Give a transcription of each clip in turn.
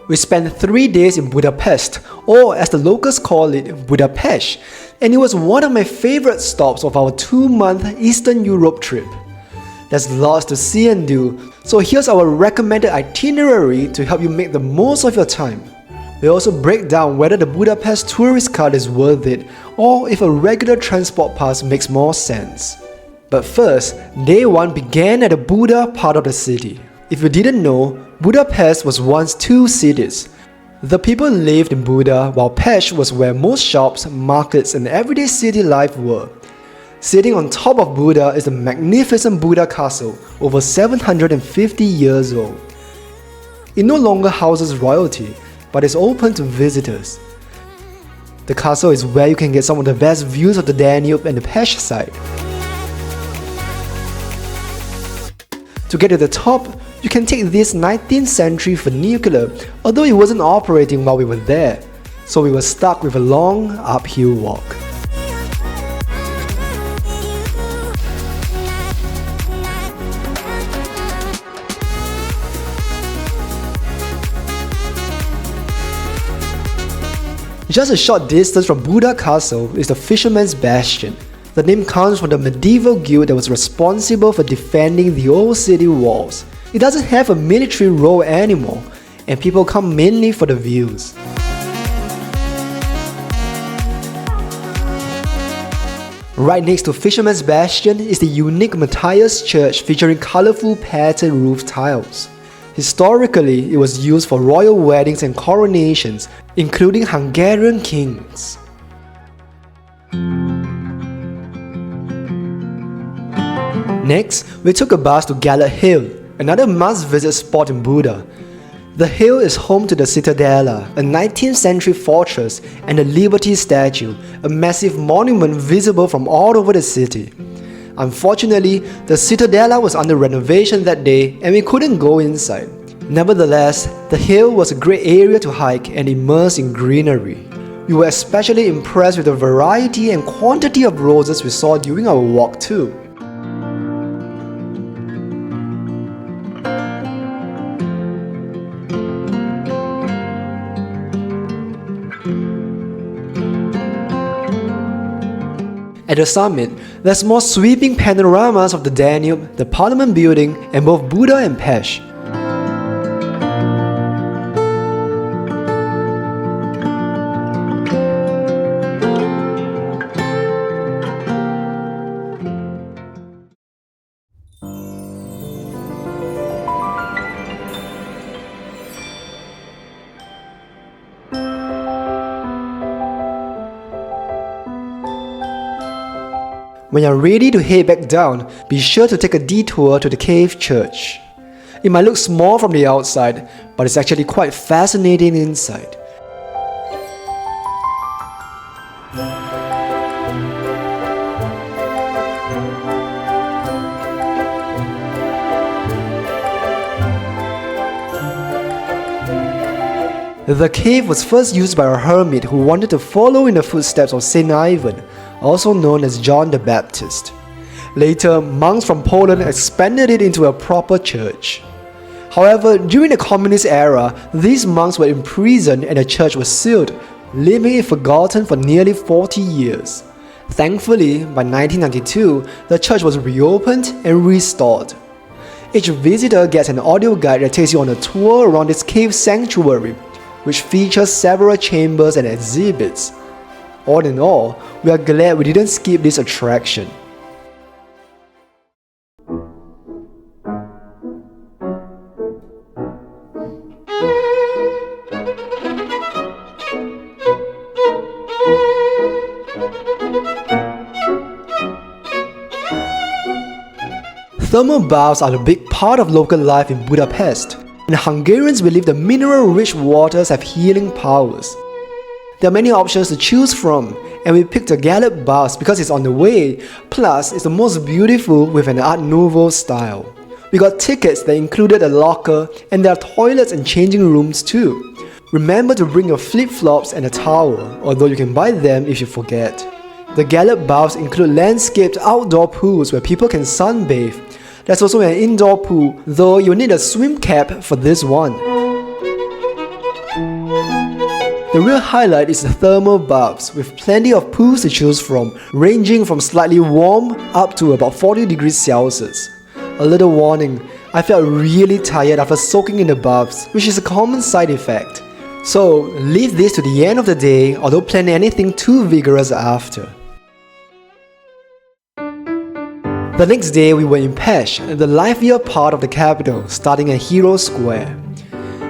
We spent 3 days in Budapest, or as the locals call it, Budapest, and it was one of my favorite stops of our 2-month Eastern Europe trip. There's lots to see and do, so here's our recommended itinerary to help you make the most of your time. We also break down whether the Budapest tourist card is worth it or if a regular transport pass makes more sense. But first, day 1 began at the Buda part of the city. If you didn't know, Budapest was once 2 cities. The people lived in Buda, while Pest was where most shops, markets and everyday city life were. Sitting on top of Buda is the magnificent Buda Castle, over 750 years old. It no longer houses royalty, but is open to visitors. The castle is where you can get some of the best views of the Danube and the Pest side. To get to the top, you can take this 19th century funicular, although it wasn't operating while we were there, so we were stuck with a long uphill walk. Just a short distance from Buda Castle is the Fisherman's Bastion. The name comes from the medieval guild that was responsible for defending the old city walls. It doesn't have a military role anymore, and people come mainly for the views. Right next to Fisherman's Bastion is the unique Matthias Church featuring colourful patterned roof tiles. Historically, it was used for royal weddings and coronations, including Hungarian kings. Next, we took a bus to Gellért Hill, another must-visit spot in Buda. The hill is home to the Citadella, a 19th century fortress, and the Liberty Statue, a massive monument visible from all over the city. Unfortunately, the Citadella was under renovation that day and we couldn't go inside. Nevertheless, the hill was a great area to hike and immerse in greenery. We were especially impressed with the variety and quantity of roses we saw during our walk too. At the summit, there's more sweeping panoramas of the Danube, the Parliament building, and both Buda and Pest. When you're ready to head back down, be sure to take a detour to the cave church. It might look small from the outside, but it's actually quite fascinating inside. The cave was first used by a hermit who wanted to follow in the footsteps of Saint Ivan, also known as John the Baptist. Later, monks from Poland expanded it into a proper church. However, during the communist era, these monks were imprisoned and the church was sealed, leaving it forgotten for nearly 40 years. Thankfully, by 1992, the church was reopened and restored. Each visitor gets an audio guide that takes you on a tour around this cave sanctuary, which features several chambers and exhibits. All in all, we are glad we didn't skip this attraction. Thermal baths are a big part of local life in Budapest, and Hungarians believe the mineral-rich waters have healing powers. There are many options to choose from, and we picked the Gellért Baths because it's on the way, plus it's the most beautiful with an Art Nouveau style. We got tickets that included a locker, and there are toilets and changing rooms too. Remember to bring your flip-flops and a towel, although you can buy them if you forget. The Gellért Baths include landscaped outdoor pools where people can sunbathe. There's also an indoor pool, though you'll need a swim cap for this one. The real highlight is the thermal baths, with plenty of pools to choose from, ranging from slightly warm up to about 40 degrees Celsius. A little warning, I felt really tired after soaking in the baths, which is a common side effect. So, leave this to the end of the day, or don't plan anything too vigorous after. The next day we were in Pest, the livelier part of the capital, starting at Hero Square.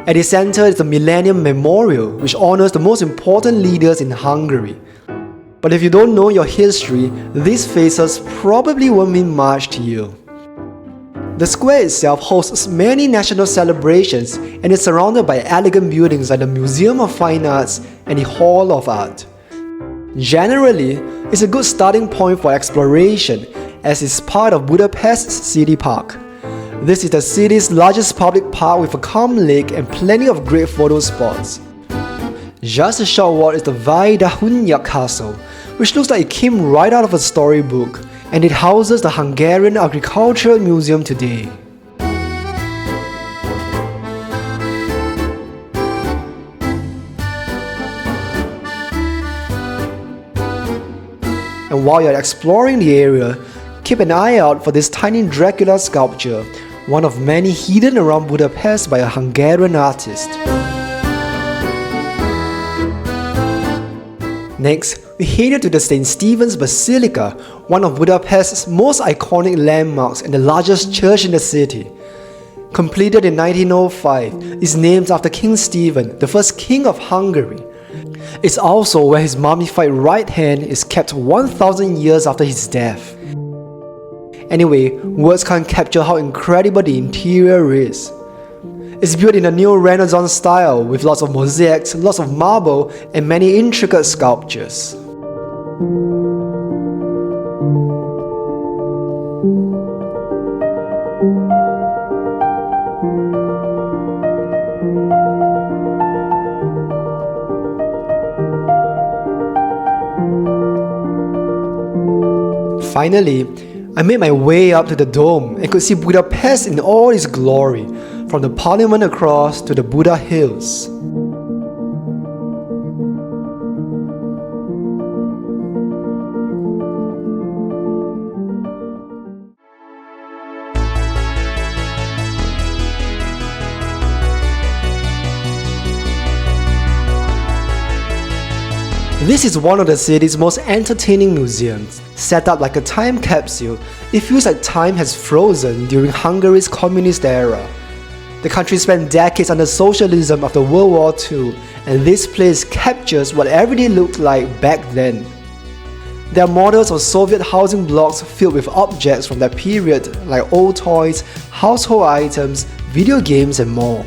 At its center is the Millennium Memorial, which honors the most important leaders in Hungary. But if you don't know your history, these faces probably won't mean much to you. The square itself hosts many national celebrations and is surrounded by elegant buildings like the Museum of Fine Arts and the Hall of Art. Generally, it's a good starting point for exploration, as it's part of Budapest's city park. This is the city's largest public park with a calm lake and plenty of great photo spots. Just a short walk is the Buda Castle, which looks like it came right out of a storybook, and it houses the Hungarian Agricultural Museum today. And while you're exploring the area, keep an eye out for this tiny Dracula sculpture, one of many hidden around Budapest by a Hungarian artist. Next, we headed to the St. Stephen's Basilica, one of Budapest's most iconic landmarks and the largest church in the city. Completed in 1905, it's named after King Stephen, the first king of Hungary. It's also where his mummified right hand is kept 1,000 years after his death. Anyway, words can't capture how incredible the interior is. It's built in a neo-Renaissance style with lots of mosaics, lots of marble, and many intricate sculptures. Finally, I made my way up to the dome and could see Budapest in all its glory, from the Parliament across to the Buda Hills. This is one of the city's most entertaining museums. Set up like a time capsule, it feels like time has frozen during Hungary's communist era. The country spent decades under socialism after World War II, and this place captures what everyday looked like back then. There are models of Soviet housing blocks filled with objects from that period, like old toys, household items, video games, and more.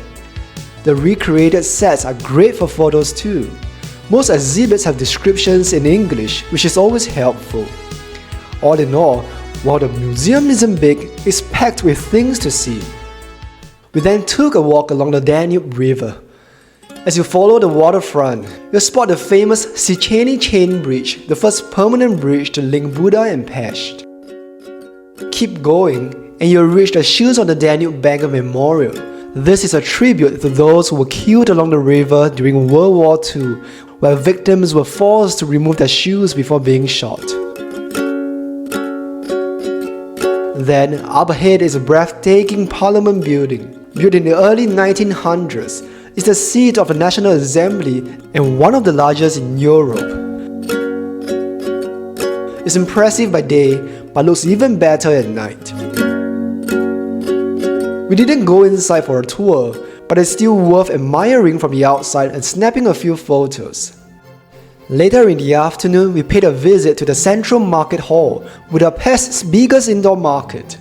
The recreated sets are great for photos too. Most exhibits have descriptions in English, which is always helpful. All in all, while the museum isn't big, it's packed with things to see. We then took a walk along the Danube River. As you follow the waterfront, you'll spot the famous Széchenyi Chain Bridge, the first permanent bridge to link Buda and Pest. Keep going, and you'll reach the Shields on the Danube Bank Memorial. This is a tribute to those who were killed along the river during World War II, where victims were forced to remove their shoes before being shot. Then, up ahead is a breathtaking Parliament building. Built in the early 1900s, it's the seat of the National Assembly and one of the largest in Europe. It's impressive by day, but looks even better at night. We didn't go inside for a tour, but it's still worth admiring from the outside and snapping a few photos. Later in the afternoon, we paid a visit to the Central Market Hall, Budapest's biggest indoor market.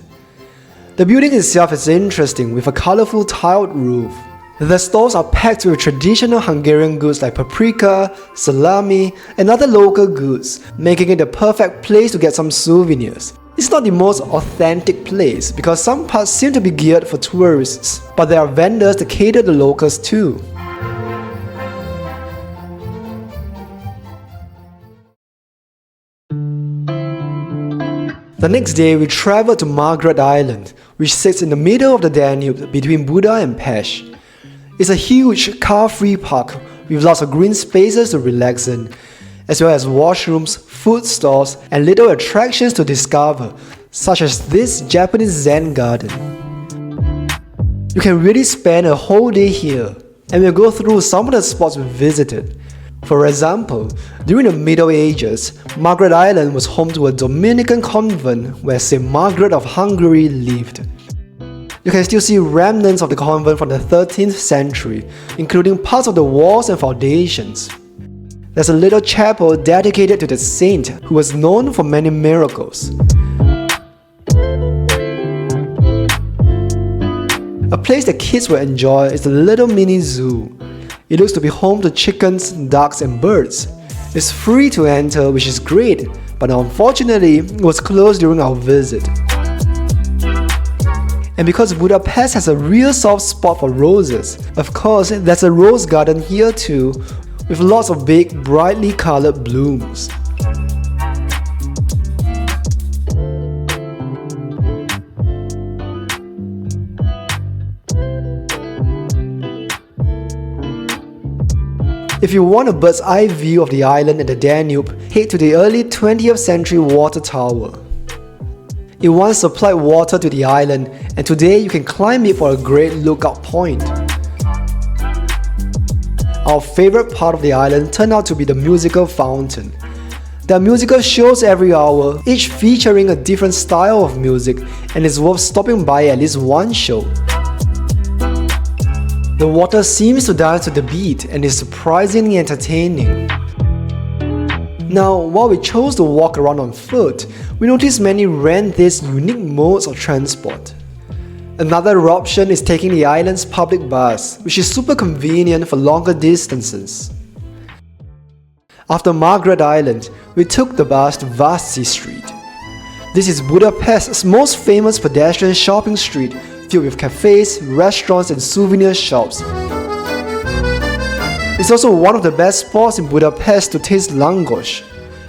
The building itself is interesting with a colorful tiled roof. The stalls are packed with traditional Hungarian goods like paprika, salami, and other local goods, making it the perfect place to get some souvenirs. It's not the most authentic place because some parts seem to be geared for tourists, but there are vendors that cater to locals too. The next day, we traveled to Margaret Island, which sits in the middle of the Danube between Buda and Pest. It's a huge car-free park with lots of green spaces to relax in, as well as washrooms, food stalls, and little attractions to discover, such as this Japanese Zen garden. You can really spend a whole day here, and we'll go through some of the spots we visited. For example, during the Middle Ages, Margaret Island was home to a Dominican convent where St. Margaret of Hungary lived. You can still see remnants of the convent from the 13th century, including parts of the walls and foundations. There's a little chapel dedicated to the saint who was known for many miracles. A place that kids will enjoy is the little mini zoo. It looks to be home to chickens, ducks, and birds. It's free to enter, which is great, but unfortunately, it was closed during our visit. And because Budapest has a real soft spot for roses, of course, there's a rose garden here too, with lots of big, brightly colored blooms. If you want a bird's eye view of the island and the Danube, head to the early 20th century water tower. It once supplied water to the island, and today you can climb it for a great lookout point. Our favorite part of the island turned out to be the musical fountain. There are musical shows every hour, each featuring a different style of music, and it's worth stopping by at least one show. The water seems to dance to the beat and is surprisingly entertaining. Now, while we chose to walk around on foot, we noticed many rent these unique modes of transport. Another option is taking the island's public bus, which is super convenient for longer distances. After Margaret Island, we took the bus to Vasci Street. This is Budapest's most famous pedestrian shopping street, filled with cafes, restaurants, and souvenir shops. It's also one of the best spots in Budapest to taste langos.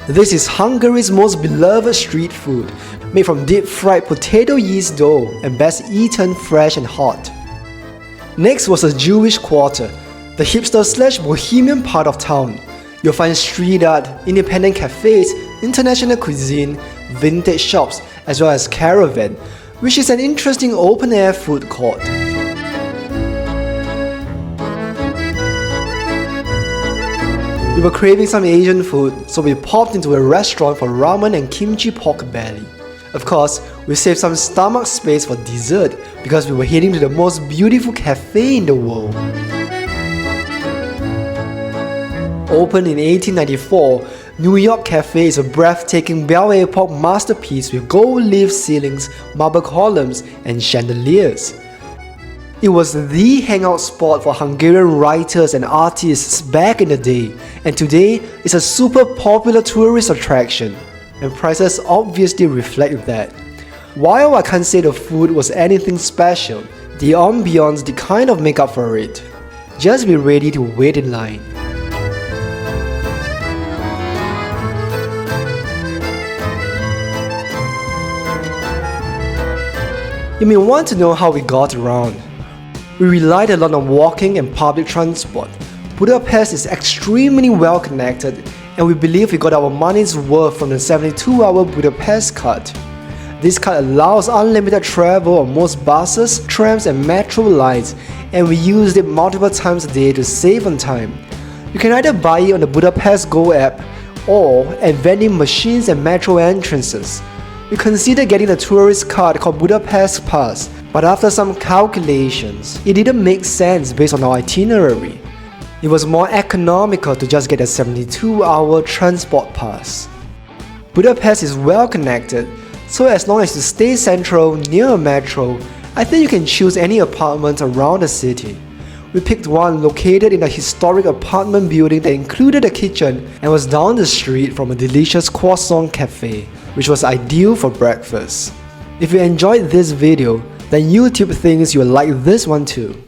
This is Hungary's most beloved street food, made from deep-fried potato yeast dough and best eaten fresh and hot. Next was a Jewish quarter, the hipster/bohemian part of town. You'll find street art, independent cafes, international cuisine, vintage shops, as well as Caravan, which is an interesting open-air food court. We were craving some Asian food, so we popped into a restaurant for ramen and kimchi pork belly. Of course, we saved some stomach space for dessert because we were heading to the most beautiful cafe in the world. Opened in 1894, New York Cafe is a breathtaking Belle Epoque masterpiece with gold-leaf ceilings, marble columns, and chandeliers. It was the hangout spot for Hungarian writers and artists back in the day, and today it's a super popular tourist attraction, and prices obviously reflect that. While I can't say the food was anything special, the ambiance did kind of make up for it. Just be ready to wait in line. You may want to know how we got around. We relied a lot on walking and public transport. Budapest is extremely well connected, and we believe we got our money's worth from the 72-hour Budapest card. This card allows unlimited travel on most buses, trams, and metro lines, and we used it multiple times a day to save on time. You can either buy it on the Budapest Go app or at vending machines and metro entrances. We considered getting a tourist card called Budapest Pass, but after some calculations, it didn't make sense based on our itinerary. It was more economical to just get a 72-hour transport pass. Budapest is well connected, so as long as you stay central near a metro, I think you can choose any apartment around the city. We picked one located in a historic apartment building that included a kitchen and was down the street from a delicious croissant cafe, which was ideal for breakfast. If you enjoyed this video, then YouTube thinks you'll like this one too.